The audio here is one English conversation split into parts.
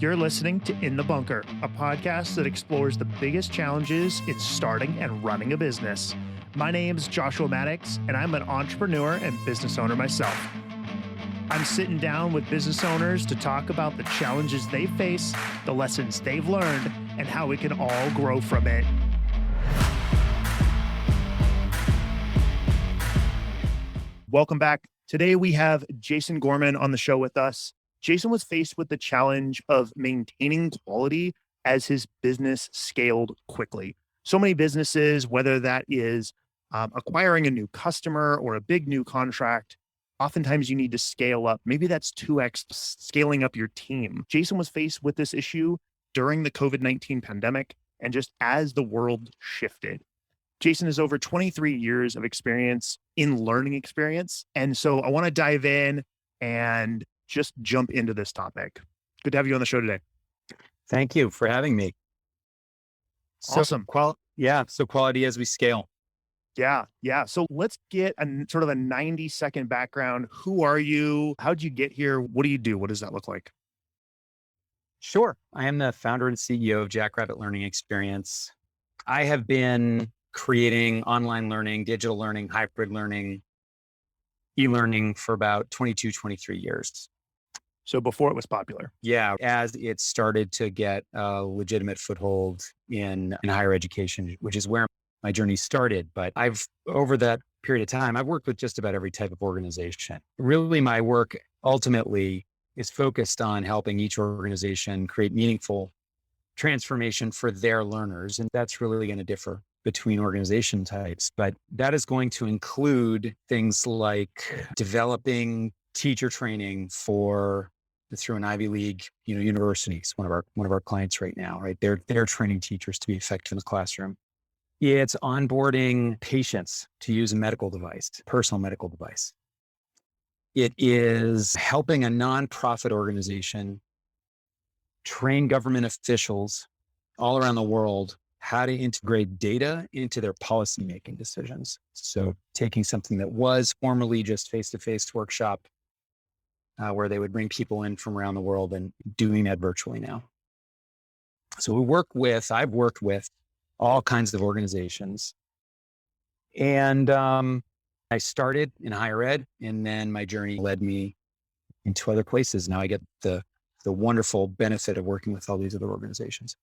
You're listening to In the Bunker, a podcast that explores the biggest challenges in starting and running a business. My name is Joshua Maddox, and I'm an entrepreneur and business owner myself. I'm sitting down with business owners to talk about the challenges they face, the lessons they've learned, and how we can all grow from it. Welcome back. Today we have Jason Gorman on the show with us. Jason was faced with the challenge of maintaining quality as his business scaled quickly. So many businesses, whether that is acquiring a new customer or a big new contract, oftentimes you need to scale up. Maybe that's 2x scaling up your team. Jason was faced with this issue during the COVID-19 pandemic and just as the world shifted. Jason has over 23 years of experience in learning experience. And so I want to dive in and just jump into this topic. Good to have you on the show today. Thank you for having me. Awesome. So quality as we scale. Yeah. So let's get a sort of a 90-second background. Who are you? How'd you get here? What do you do? What does that look like? Sure. I am the founder and CEO of Jackrabbit Learning Experience. I have been creating online learning, digital learning, hybrid learning, e-learning for about 22, 23 years. So before it was popular. Yeah. As it started to get a legitimate foothold in higher education, which is where my journey started. But over that period of time, I've worked with just about every type of organization. Really, my work ultimately is focused on helping each organization create meaningful transformation for their learners. And that's really going to differ between organization types. But that is going to include things like developing teacher training through an Ivy League, universities, one of our clients right now, right? They're training teachers to be effective in the classroom. It's onboarding patients to use a medical device, personal medical device. It is helping a nonprofit organization train government officials all around the world how to integrate data into their policymaking decisions. So taking something that was formerly just face-to-face workshop, where they would bring people in from around the world and doing that virtually now. So I've worked with all kinds of organizations. And I started in higher ed, and then my journey led me into other places. Now I get the wonderful benefit of working with all these other organizations.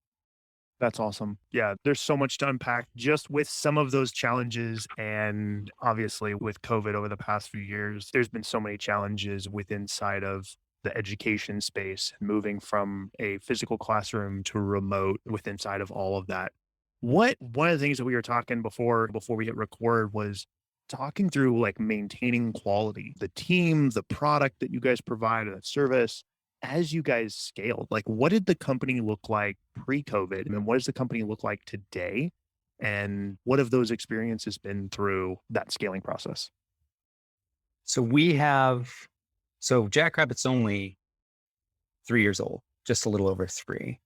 That's awesome. Yeah, there's so much to unpack just with some of those challenges. And obviously with COVID over the past few years, there's been so many challenges inside of the education space, moving from a physical classroom to remote inside of all of that. One of the things that we were talking before we hit record was talking through like maintaining quality, the team, the product that you guys provide, or that service. As you guys scaled, like what did the company look like pre-COVID? And what does the company look like today? And what have those experiences been through that scaling process? So Jackrabbit's only 3 years old, just a little over 3.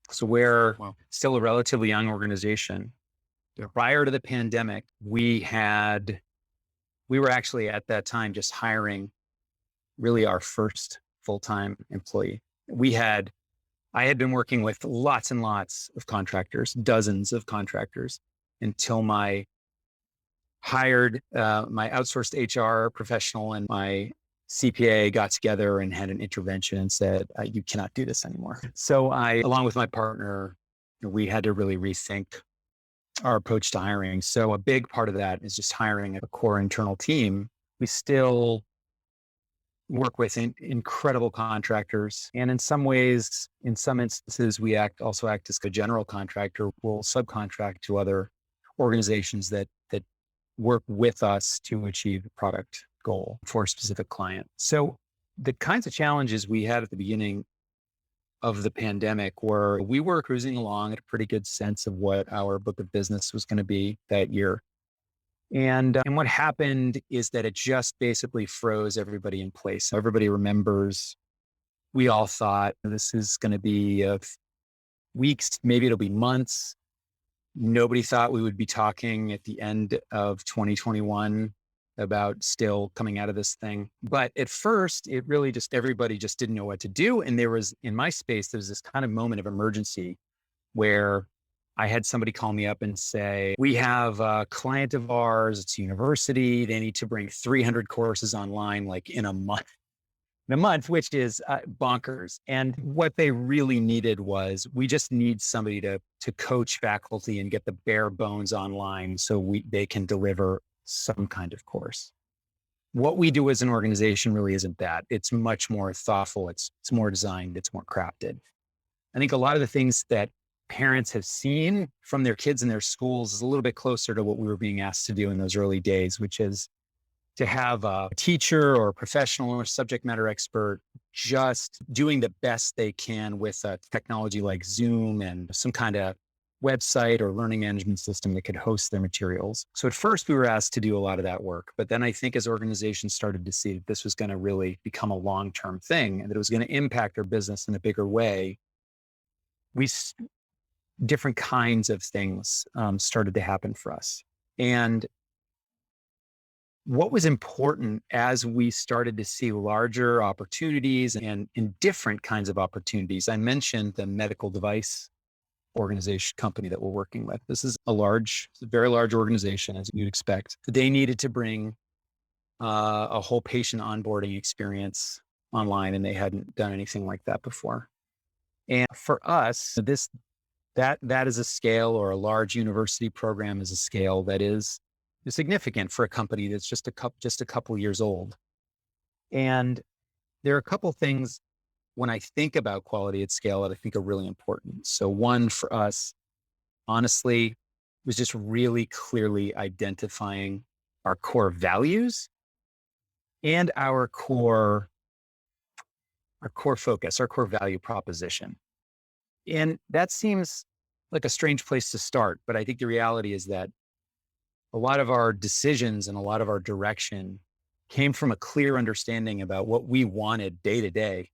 So we're still a relatively young organization. Yeah. Prior to the pandemic, we were actually at that time just hiring really our first full-time employee. I had been working with lots and lots of contractors, dozens of contractors, until my outsourced HR professional and my CPA got together and had an intervention and said, you cannot do this anymore. So along with my partner, we had to really rethink our approach to hiring. So a big part of that is just hiring a core internal team. We still work with incredible contractors. And in some ways, in some instances, we also act as a general contractor. We'll subcontract to other organizations that work with us to achieve the product goal for a specific client. So the kinds of challenges we had at the beginning of the pandemic were we were cruising along at a pretty good sense of what our book of business was going to be that year. And what happened is that it just basically froze everybody in place. So everybody remembers, we all thought this is going to be weeks, maybe it'll be months. Nobody thought we would be talking at the end of 2021 about still coming out of this thing. But at first, it really just everybody just didn't know what to do. And there was in my space, there was this kind of moment of emergency where I had somebody call me up and say, we have a client of ours, it's a university. They need to bring 300 courses online like in a month, which is bonkers. And what they really needed was, we just need somebody to coach faculty and get the bare bones online so they can deliver some kind of course. What we do as an organization really isn't that. It's much more thoughtful. It's more designed. It's more crafted. I think a lot of the things that parents have seen from their kids in their schools is a little bit closer to what we were being asked to do in those early days, which is to have a teacher or a professional or subject matter expert just doing the best they can with a technology like Zoom and some kind of website or learning management system that could host their materials. So at first we were asked to do a lot of that work, but then I think as organizations started to see that this was going to really become a long-term thing and that it was going to impact their business in a bigger way, different kinds of things started to happen for us. And what was important as we started to see larger opportunities and in different kinds of opportunities, I mentioned the medical device organization company that we're working with. This is a very large organization, as you'd expect. They needed to bring a whole patient onboarding experience online, and they hadn't done anything like that before. And for us, that is a scale, or a large university program is a scale that is significant for a company that's just a couple years old. And there are a couple things when I think about quality at scale that I think are really important. So one for us, honestly, was just really clearly identifying our core values and our core focus, our core value proposition. And that seems like a strange place to start, but I think the reality is that a lot of our decisions and a lot of our direction came from a clear understanding about what we wanted day to day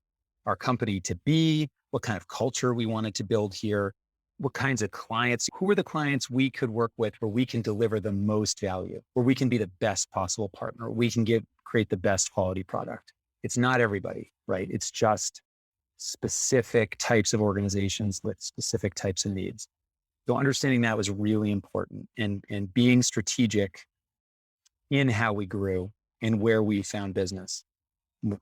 our company to be, what kind of culture we wanted to build here, what kinds of clients, who are the clients we could work with where we can deliver the most value, where we can be the best possible partner, we can create the best quality product. It's not everybody, right? It's just specific types of organizations with specific types of needs. So understanding that was really important, and being strategic in how we grew and where we found business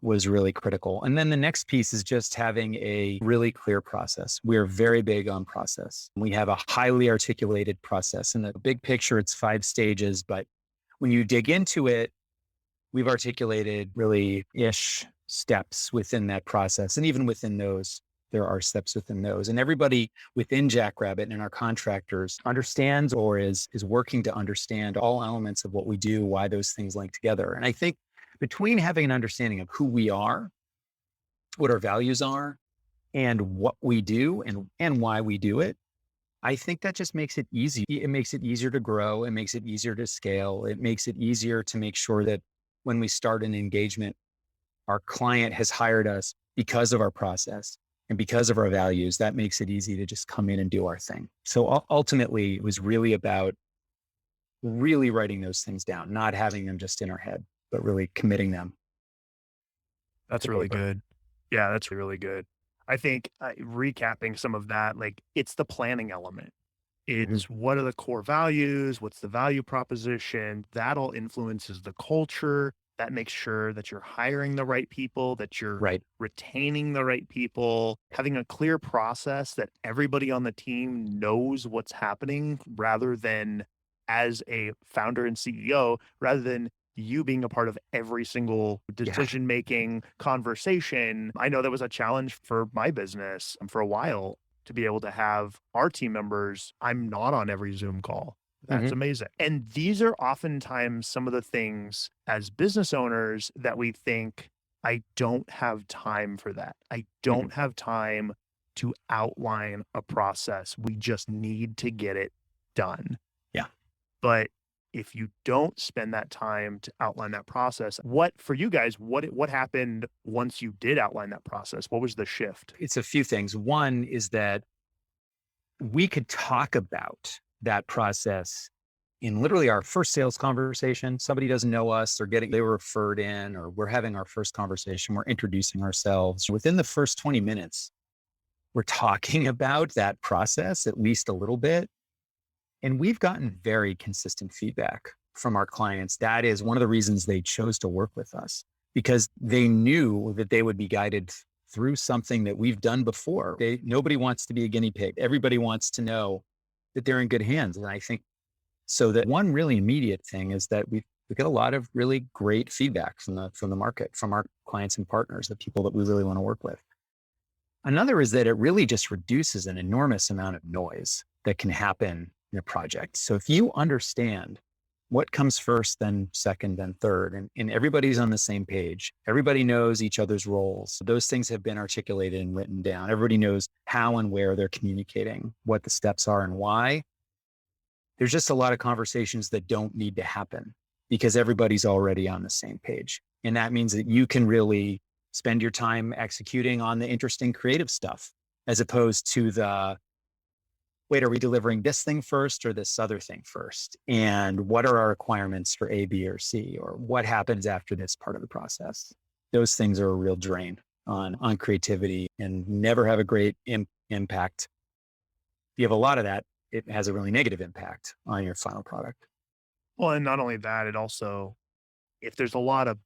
was really critical. And then the next piece is just having a really clear process. We're very big on process. We have a highly articulated process. In the big picture, it's 5 stages, but when you dig into it, we've articulated really steps within that process. And even within those, there are steps within those. And everybody within Jackrabbit and our contractors understands or is working to understand all elements of what we do, why those things link together. And I think between having an understanding of who we are, what our values are, and what we do and why we do it, I think that just makes it easy. It makes it easier to grow. It makes it easier to scale. It makes it easier to make sure that when we start an engagement, our client has hired us because of our process and because of our values. That makes it easy to just come in and do our thing. So ultimately, it was really about really writing those things down, not having them just in our head, but really committing them. That's really good. Yeah, that's really good. I think recapping some of that, like, it's the planning element. It's what are the core values? What's the value proposition? That all influences the culture. That makes sure that you're hiring the right people, that you're Right. retaining the right people, having a clear process that everybody on the team knows what's happening, rather than, as a founder and CEO, rather than you being a part of every single decision-making conversation. I know that was a challenge for my business for a while, to be able to have our team members. I'm not on every Zoom call. That's amazing. And these are oftentimes some of the things as business owners that we think, I don't have time for that. I don't have time to outline a process. We just need to get it done. Yeah. But if you don't spend that time to outline that process, for you guys, what happened once you did outline that process? What was the shift? It's a few things. One is that we could talk about that process in literally our first sales conversation, somebody doesn't know us, they were referred in, or we're having our first conversation, we're introducing ourselves. Within the first 20 minutes, we're talking about that process at least a little bit. And we've gotten very consistent feedback from our clients. That is one of the reasons they chose to work with us, because they knew that they would be guided through something that we've done before. Nobody wants to be a guinea pig. Everybody wants to know that they're in good hands. And I think so that one really immediate thing is that we get a lot of really great feedback from the market, from our clients and partners, the people that we really want to work with. Another is that it really just reduces an enormous amount of noise that can happen in a project. So if you understand what comes first, then second, then third, and everybody's on the same page, everybody knows each other's roles. Those things have been articulated and written down. Everybody knows how and where they're communicating, what the steps are and why. There's just a lot of conversations that don't need to happen because everybody's already on the same page. And that means that you can really spend your time executing on the interesting creative stuff, as opposed to wait, are we delivering this thing first or this other thing first? And what are our requirements for A, B, or C? Or what happens after this part of the process? Those things are a real drain on creativity and never have a great impact. If you have a lot of that, it has a really negative impact on your final product. Well, and not only that, it also, if there's a lot of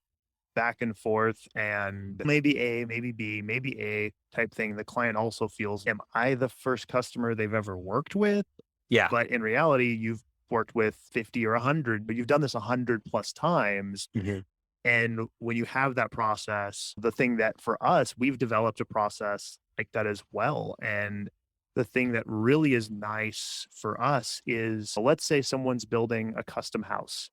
back and forth and maybe A, maybe B, maybe A type thing, the client also feels, am I the first customer they've ever worked with? Yeah. But in reality, you've worked with 50 or 100, but you've done this 100 plus times. Mm-hmm. And when you have that process, the thing that for us, we've developed a process like that as well. And the thing that really is nice for us is, let's say someone's building a custom house.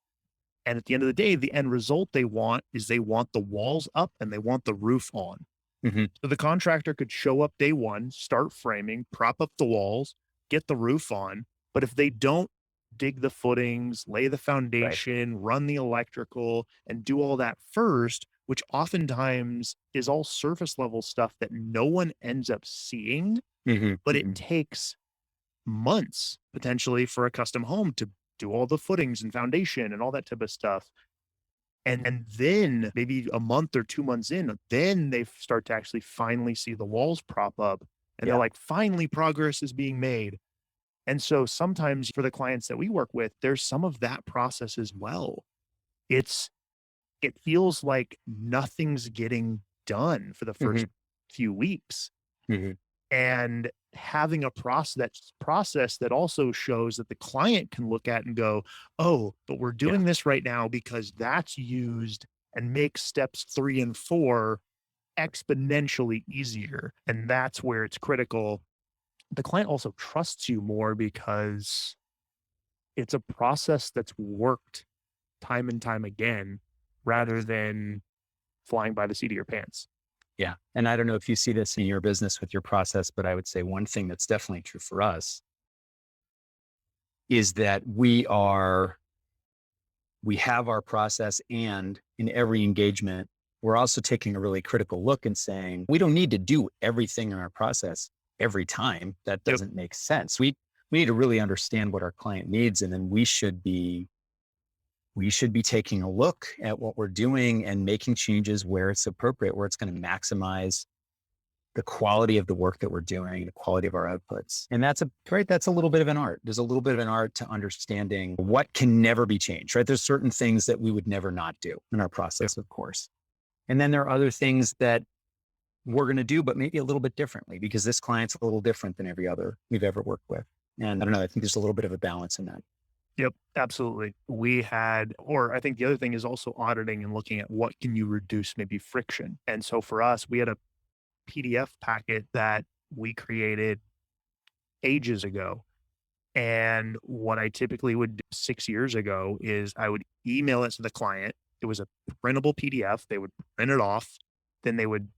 And at the end of the day, the end result they want is they want the walls up and they want the roof on. Mm-hmm. So the contractor could show up day one, start framing, prop up the walls, get the roof on. But if they don't dig the footings, lay the foundation, run the electrical, and do all that first, which oftentimes is all surface level stuff that no one ends up seeing, Mm-hmm. but Mm-hmm. it takes months potentially for a custom home to do all the footings and foundation and all that type of stuff. And then maybe a month or 2 months in, then they start to actually finally see the walls prop up. And they're like, finally, progress is being made. And so sometimes for the clients that we work with, there's some of that process as well. It feels like nothing's getting done for the first few weeks. Mm-hmm. And having a process that also shows that the client can look at and go, oh, but we're doing this right now because that's used and makes steps 3 and 4 exponentially easier. And that's where it's critical. The client also trusts you more because it's a process that's worked time and time again rather than flying by the seat of your pants. Yeah. And I don't know if you see this in your business with your process, but I would say one thing that's definitely true for us is that we have our process, and in every engagement, we're also taking a really critical look and saying, we don't need to do everything in our process every time. That doesn't make sense. We need to really understand what our client needs. And then we should be taking a look at what we're doing and making changes where it's appropriate, where it's going to maximize the quality of the work that we're doing, the quality of our outputs. And that's a little bit of an art. There's a little bit of an art to understanding what can never be changed, right? There's certain things that we would never not do in our process, of course. And then there are other things that we're going to do, but maybe a little bit differently because this client's a little different than every other we've ever worked with. And I don't know, I think there's a little bit of a balance in that. Yep, absolutely. I think the other thing is also auditing and looking at what can you reduce maybe friction. And so for us, we had a PDF packet that we created ages ago. And what I typically would do 6 years ago is I would email it to the client. It was a printable PDF. They would print it off. Then they would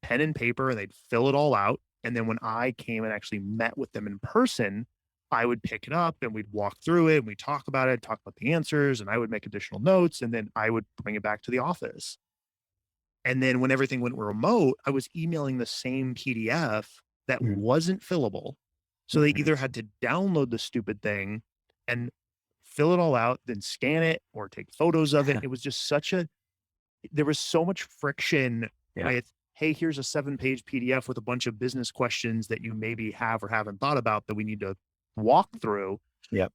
pen and paper and they'd fill it all out. And then when I came and actually met with them in person, I would pick it up and we'd walk through it and we'd talk about the answers, and I would make additional notes, and then I would bring it back to the office. And then when everything went remote, I was emailing the same PDF that wasn't fillable. So they either had to download the stupid thing and fill it all out, then scan it or take photos of it. It was just there was so much friction Yeah. with, hey, here's a 7-page PDF with a bunch of business questions that you maybe have or haven't thought about that we need to walk through. Yep.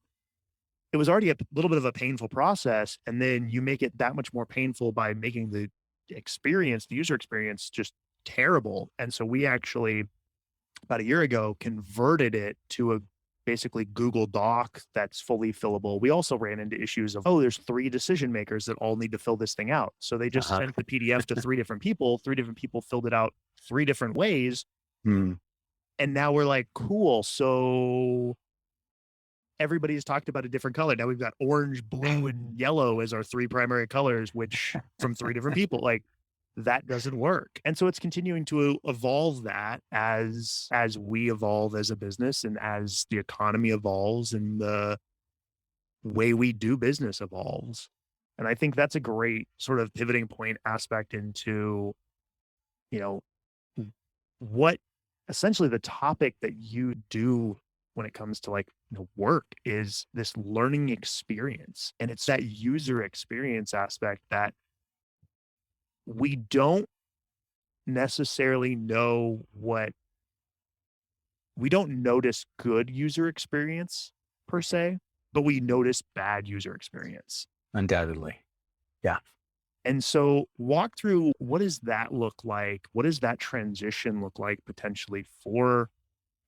It was already a little bit of a painful process. And then you make it that much more painful by making the user experience just terrible. And so we actually, about a year ago, converted it to a basically Google Doc that's fully fillable. We also ran into issues of, oh, there's 3 decision makers that all need to fill this thing out. So they just Uh-huh. sent the PDF to 3 different people. 3 different people filled it out 3 different ways. Hmm. And now we're like, cool. So everybody's talked about a different color. Now we've got orange, blue, and yellow as our 3 primary colors, which from 3 different people. Like, that doesn't work. And so it's continuing to evolve that as we evolve as a business and as the economy evolves and the way we do business evolves. And I think that's a great sort of pivoting point aspect into, you know, what essentially the topic that you do when it comes to like, work is this learning experience. And it's that user experience aspect that we don't necessarily know we don't notice good user experience per se, but we notice bad user experience. Undoubtedly. Yeah. And so walk through, what does that look like? What does that transition look like potentially for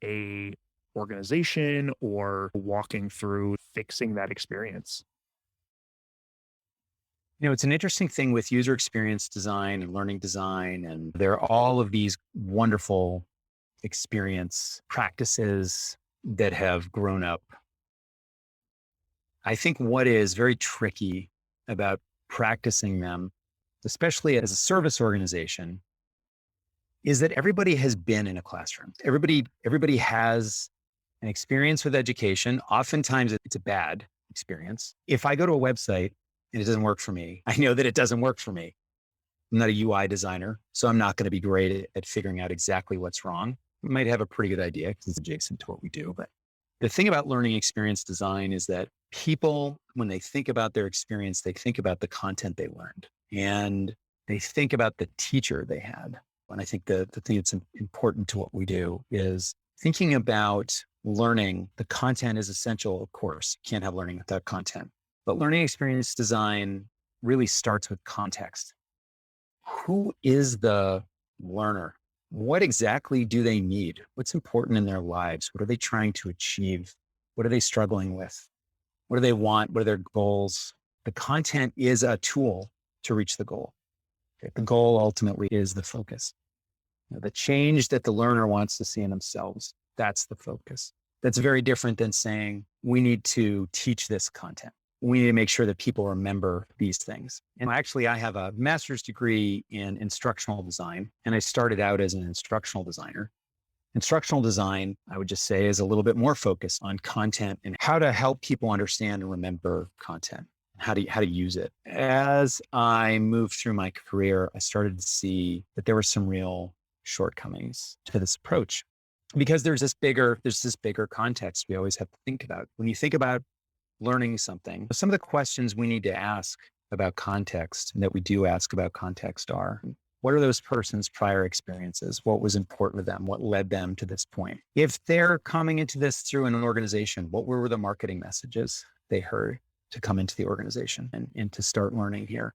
a organization, or walking through fixing that experience? It's an interesting thing with user experience design and learning design, and there are all of these wonderful experience practices that have grown up. I think what is very tricky about practicing them, especially as a service organization, is that everybody has been in a classroom. Everybody has an experience with education. Oftentimes it's a bad experience. If I go to a website and it doesn't work for me, I know that it doesn't work for me. I'm not a UI designer, so I'm not going to be great at figuring out exactly what's wrong. I might have a pretty good idea because it's adjacent to what we do. But the thing about learning experience design is that people, when they think about their experience, they think about the content they learned and they think about the teacher they had. And I think the thing that's important to what we do is thinking about learning. The content is essential, of course. You can't have learning without content. But learning experience design really starts with context. Who is the learner? What exactly do they need? What's important in their lives? What are they trying to achieve? What are they struggling with? What do they want? What are their goals? The content is a tool to reach the goal. Okay? The goal ultimately is the focus. The change that the learner wants to see in themselves, that's the focus. That's very different than saying, we need to teach this content. We need to make sure that people remember these things. And actually, I have a master's degree in instructional design, and I started out as an instructional designer. Instructional design, I would just say, is a little bit more focused on content and how to help people understand and remember content, how to use it. As I moved through my career, I started to see that there were some real shortcomings to this approach, because there's this bigger context we always have to think about. When you think about learning something, some of the questions we need to ask about context and that we do ask about context are, what are those person's prior experiences? What was important to them? What led them to this point? If they're coming into this through an organization, what were the marketing messages they heard to come into the organization and to start learning here?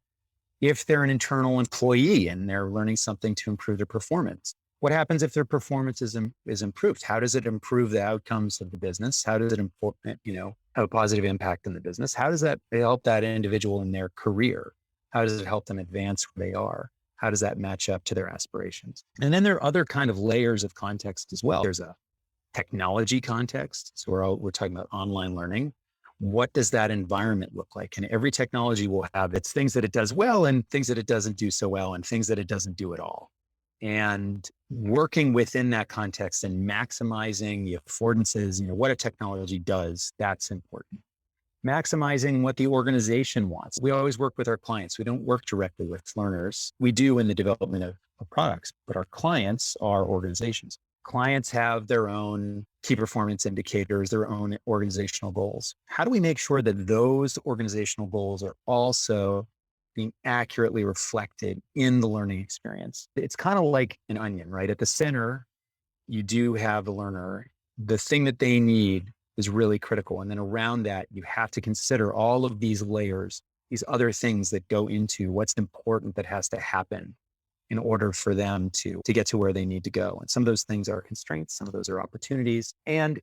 If they're an internal employee and they're learning something to improve their performance, what happens if their performance is improved? How does it improve the outcomes of the business? How does it have a positive impact in the business? How does that help that individual in their career? How does it help them advance where they are? How does that match up to their aspirations? And then there are other kind of layers of context as well. There's a technology context. So we're talking about online learning. What does that environment look like? And every technology will have its things that it does well and things that it doesn't do so well and things that it doesn't do at all. And working within that context and maximizing the affordances, what a technology does, that's important. Maximizing what the organization wants. We always work with our clients. We don't work directly with learners. We do in the development of products, but our clients are organizations. Clients have their own key performance indicators, their own organizational goals. How do we make sure that those organizational goals are also being accurately reflected in the learning experience? It's kind of like an onion, right? At the center, you do have the learner. The thing that they need is really critical. And then around that, you have to consider all of these layers, these other things that go into what's important that has to happen in order for them to get to where they need to go. And some of those things are constraints, some of those are opportunities. And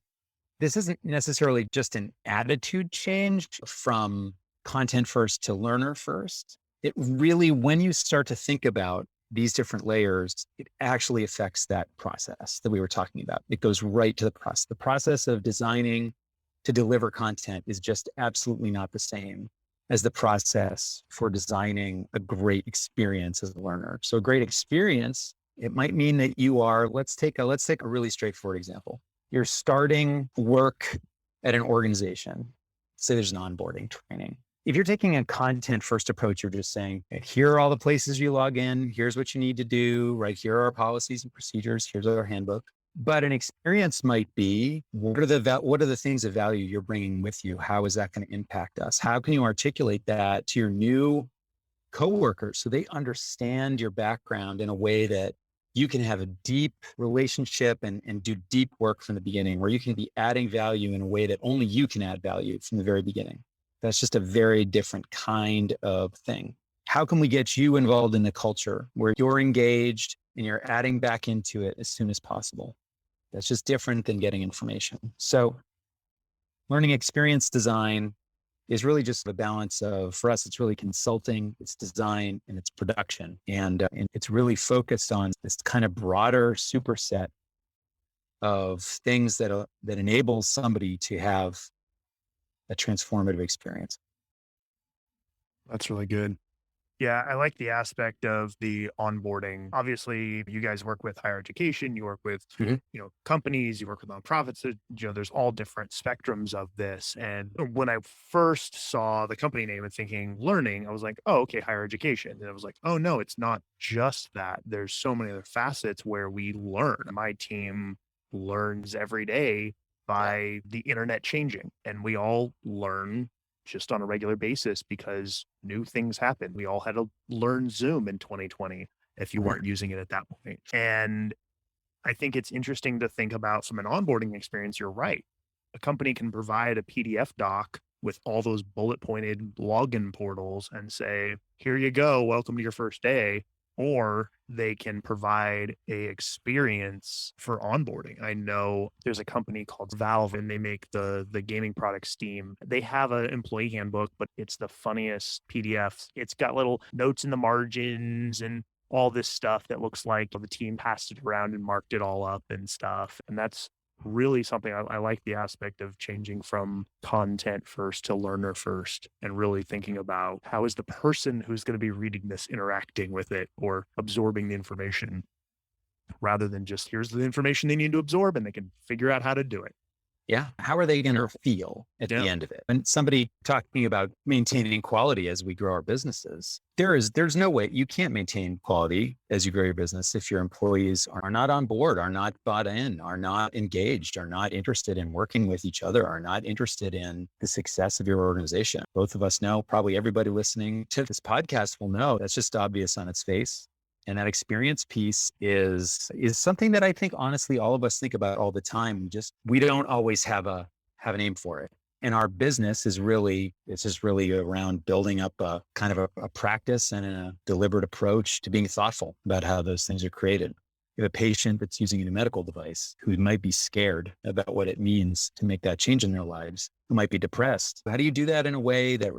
this isn't necessarily just an attitude change from content first to learner first. It really, when you start to think about these different layers, it actually affects that process that we were talking about. It goes right to the process. The process of designing to deliver content is just absolutely not the same as the process for designing a great experience as a learner. So a great experience, it might mean that you are, let's take a really straightforward example. You're starting work at an organization. Say there's an onboarding training. If you're taking a content first approach, you're just saying, here are all the places you log in. Here's what you need to do, right? Here are our policies and procedures. Here's our handbook. But an experience might be, what are the things of value you're bringing with you? How is that going to impact us? How can you articulate that to your new coworkers so they understand your background in a way that you can have a deep relationship and do deep work from the beginning, where you can be adding value in a way that only you can add value from the very beginning? That's just a very different kind of thing. How can we get you involved in the culture where you're engaged and you're adding back into it as soon as possible? That's just different than getting information. So learning experience design is really just a balance of, for us, it's really consulting, it's design, and it's production. And it's really focused on this kind of broader superset of things that enable somebody to have a transformative experience. That's really good. Yeah, I like the aspect of the onboarding. Obviously, you guys work with higher education, you work with, Mhm. companies, you work with nonprofits. There's all different spectrums of this. And when I first saw the company name and thinking learning, I was like, oh, okay, higher education. And I was like, oh no, it's not just that. There's so many other facets where we learn. My team learns every day by the internet changing, and we all learn just on a regular basis because new things happen. We all had to learn Zoom in 2020 if you weren't using it at that point. And I think it's interesting to think about from an onboarding experience. You're right. A company can provide a PDF doc with all those bullet pointed login portals and say, here you go, welcome to your first day. Or they can provide a experience for onboarding. I know there's a company called Valve, and they make the gaming product Steam. They have an employee handbook, but it's the funniest PDFs. It's got little notes in the margins and all this stuff that looks like the team passed it around and marked it all up and stuff. And that's really something I like, the aspect of changing from content first to learner first, and really thinking about how is the person who's going to be reading this interacting with it or absorbing the information, rather than just here's the information they need to absorb and they can figure out how to do it. Yeah. How are they going to feel at Yeah. the end of it? And somebody talking about maintaining quality as we grow our businesses, there's no way you can't maintain quality as you grow your business if your employees are not on board, are not bought in, are not engaged, are not interested in working with each other, are not interested in the success of your organization. Both of us know, probably everybody listening to this podcast will know, that's just obvious on its face. And that experience piece is something that I think, honestly, all of us think about all the time. We don't always have a name for it. And our business it's just really around building up a kind of a practice and a deliberate approach to being thoughtful about how those things are created. You have a patient that's using a new medical device who might be scared about what it means to make that change in their lives, who might be depressed. How do you do that in a way that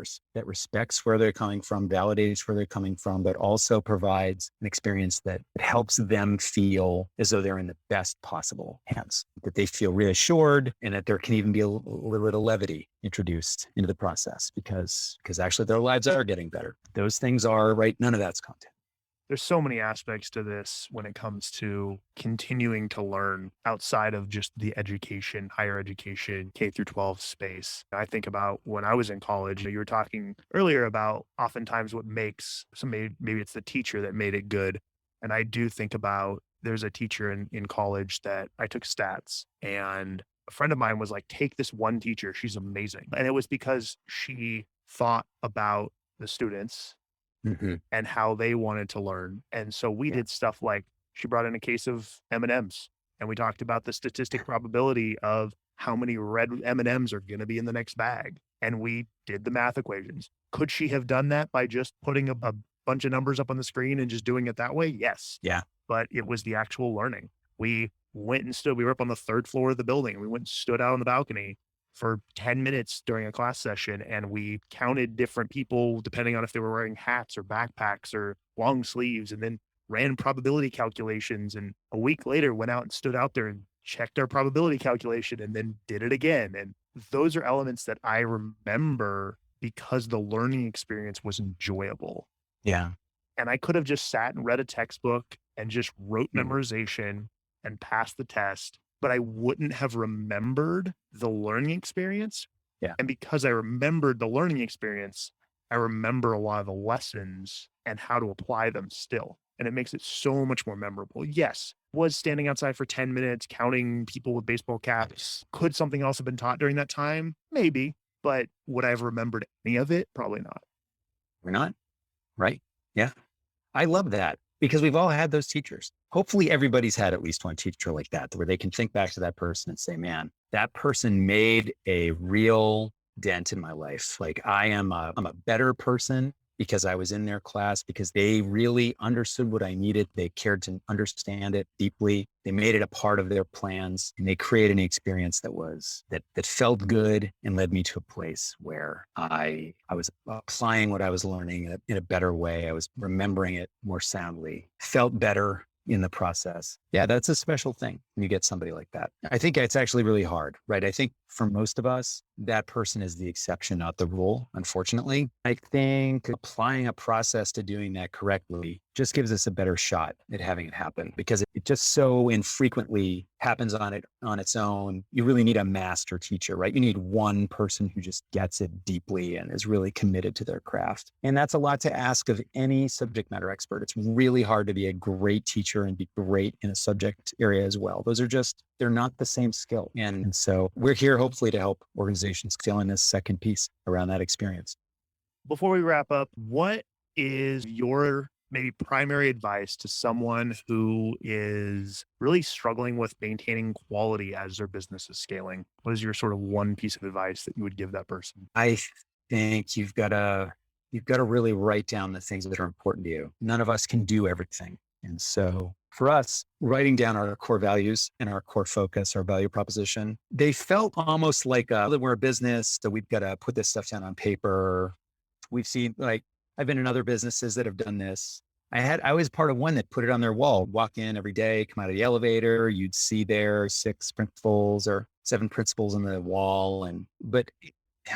respects where they're coming from, validates where they're coming from, but also provides an experience that helps them feel as though they're in the best possible hands, that they feel reassured, and that there can even be a little bit of levity introduced into the process because actually their lives are getting better. Those things are right. None of that's content. There's so many aspects to this when it comes to continuing to learn outside of just the education, higher education, K through 12 space. I think about when I was in college. You were talking earlier about oftentimes what makes somebody, maybe it's the teacher that made it good. And I do think about There's a teacher in college that I took stats, and a friend of mine was like, take this one teacher. She's amazing. And it was because she thought about the students Mhm. and how they wanted to learn. And so we Yeah. did stuff like she brought in a case of M&Ms and we talked about the statistic probability of how many red M&Ms are going to be in the next bag. And we did the math equations. Could she have done that by just putting a bunch of numbers up on the screen and just doing it that way? Yes. Yeah. But it was the actual learning. We went and stood, we were up on the third floor of the building. We went and stood out on the balcony for 10 minutes during a class session and we counted different people depending on if they were wearing hats or backpacks or long sleeves and then ran probability calculations and a week later went out and stood out there and checked our probability calculation and then did it again. And those are elements that I remember because the learning experience was enjoyable. Yeah. And I could have just sat and read a textbook and just wrote Mm. memorization and passed the test, but I wouldn't have remembered the learning experience. Yeah. And because I remembered the learning experience, I remember a lot of the lessons and how to apply them still. And it makes it so much more memorable. Yes, was standing outside for 10 minutes, counting people with baseball caps. Could something else have been taught during that time? Maybe. But would I have remembered any of it? Probably not. We're not. Right. Yeah. I love that because we've all had those teachers. Hopefully everybody's had at least one teacher like that, where they can think back to that person and say, man, that person made a real dent in my life. Like I'm a better person because I was in their class, because they really understood what I needed. They cared to understand it deeply. They made it a part of their plans and they created an experience that felt good and led me to a place where I was applying what I was learning in a better way. I was remembering it more soundly, felt better in the process. Yeah, that's a special thing when you get somebody like that. I think it's actually really hard, right? I think for most of us, that person is the exception, not the rule, unfortunately. I think applying a process to doing that correctly just gives us a better shot at having it happen because it just so infrequently happens on its own. You really need a master teacher, right? You need one person who just gets it deeply and is really committed to their craft. And that's a lot to ask of any subject matter expert. It's really hard to be a great teacher and be great in a subject area as well. They're not the same skill. And so we're here hopefully to help organizations fill in this second piece around that experience. Before we wrap up, what is your maybe primary advice to someone who is really struggling with maintaining quality as their business is scaling? What is your sort of one piece of advice that you would give that person? I think you've got to really write down the things that are important to you. None of us can do everything. And so for us, writing down our core values and our core focus, our value proposition, they felt almost like we're a business, so we've got to put this stuff down on paper. We've seen, like, I've been in other businesses that have done this. I was part of one that put it on their wall. Walk in every day, come out of the elevator, you'd see there 6 principles or 7 principles on the wall. But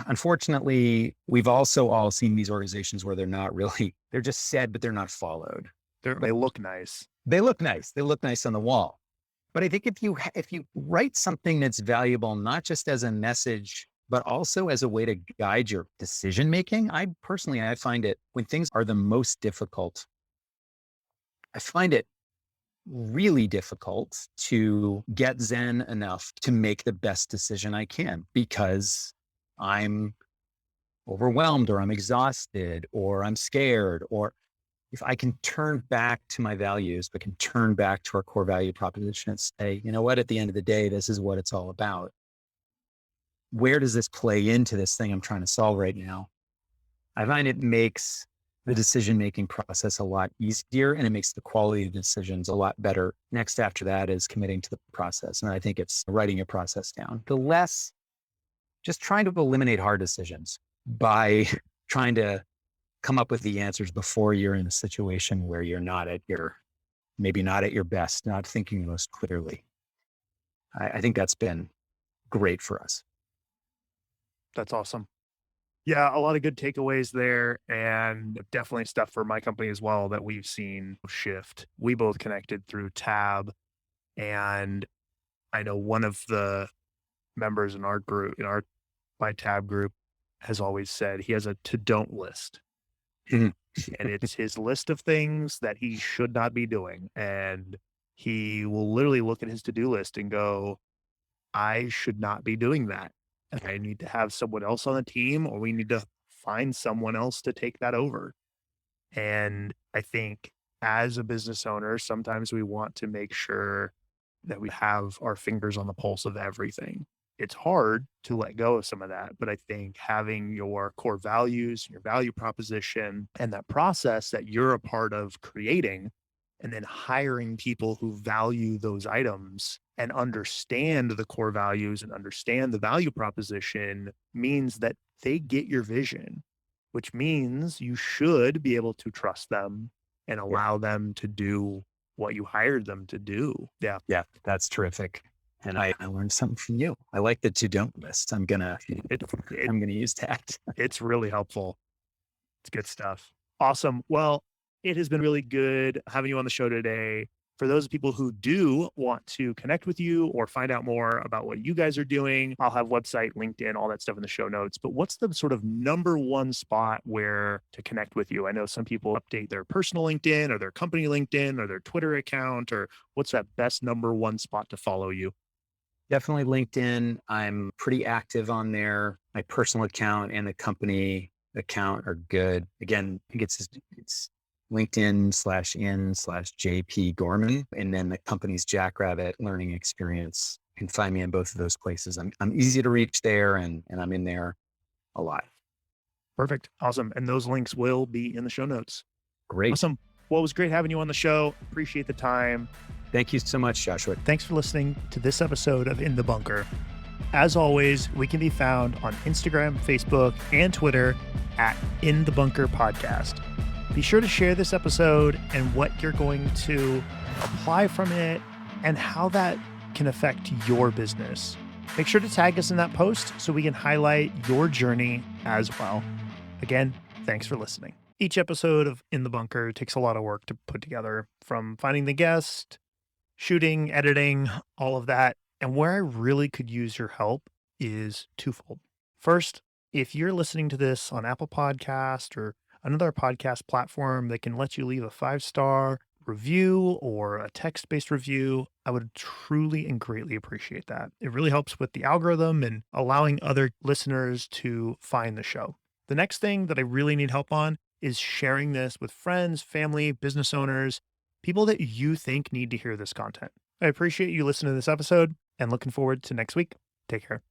unfortunately, we've also all seen these organizations where they're just said, but they're not followed. They look nice. They look nice. They look nice on the wall. But I think if you write something that's valuable, not just as a message, but also as a way to guide your decision making, I find it when things are the most difficult, I find it really difficult to get zen enough to make the best decision I can because I'm overwhelmed or I'm exhausted or I'm scared, or if I can turn back to my values, but can turn back to our core value proposition and say, you know what, at the end of the day, this is what it's all about. Where does this play into this thing I'm trying to solve right now? I find it makes the decision-making process a lot easier and it makes the quality of decisions a lot better. Next after that is committing to the process. And I think it's writing your process down. The less, just trying to eliminate hard decisions by trying to come up with the answers before you're in a situation where you're maybe not at your best, not thinking most clearly. I think that's been great for us. That's awesome. Yeah, a lot of good takeaways there, and definitely stuff for my company as well that we've seen shift. We both connected through Tab, and I know one of the members in our group, my Tab group, has always said he has a to don't list. Mhm. And it's his list of things that he should not be doing. And he will literally look at his to-do list and go, I should not be doing that. And I need to have someone else on the team, or we need to find someone else to take that over. And I think as a business owner, sometimes we want to make sure that we have our fingers on the pulse of everything. It's hard to let go of some of that, but I think having your core values, your value proposition, and that process that you're a part of creating, and then hiring people who value those items and understand the core values and understand the value proposition means that they get your vision, which means you should be able to trust them and Yeah. allow them to do what you hired them to do. Yeah. Yeah, that's terrific. And I learned something from you. I like the to don't list. I'm gonna It, it I'm gonna use that. it's really helpful. It's good stuff. Awesome. Well, it has been really good having you on the show today. For those people who do want to connect with you or find out more about what you guys are doing, I'll have website, LinkedIn, all that stuff in the show notes. But what's the sort of number one spot where to connect with you? I know some people update their personal LinkedIn or their company LinkedIn or their Twitter account, or what's that best number one spot to follow you? Definitely LinkedIn. I'm pretty active on there. My personal account and the company account are good. Again, I think it's LinkedIn/in/JP Gorman. And then the company's Jackrabbit Learning Experience. You can find me in both of those places. I'm easy to reach there and I'm in there a lot. Perfect. Awesome. And those links will be in the show notes. Great. Awesome. Well, it was great having you on the show. Appreciate the time. Thank you so much, Joshua. Thanks for listening to this episode of In the Bunker. As always, we can be found on Instagram, Facebook, and Twitter at In the Bunker Podcast. Be sure to share this episode and what you're going to apply from it and how that can affect your business. Make sure to tag us in that post so we can highlight your journey as well. Again, thanks for listening. Each episode of In the Bunker takes a lot of work to put together, from finding the guest, shooting, editing, all of that. And where I really could use your help is twofold. First, if you're listening to this on Apple Podcast or another podcast platform that can let you leave a 5-star review or a text-based review, I would truly and greatly appreciate that. It really helps with the algorithm and allowing other listeners to find the show. The next thing that I really need help on is sharing this with friends, family, business owners, people that you think need to hear this content. I appreciate you listening to this episode and looking forward to next week. Take care.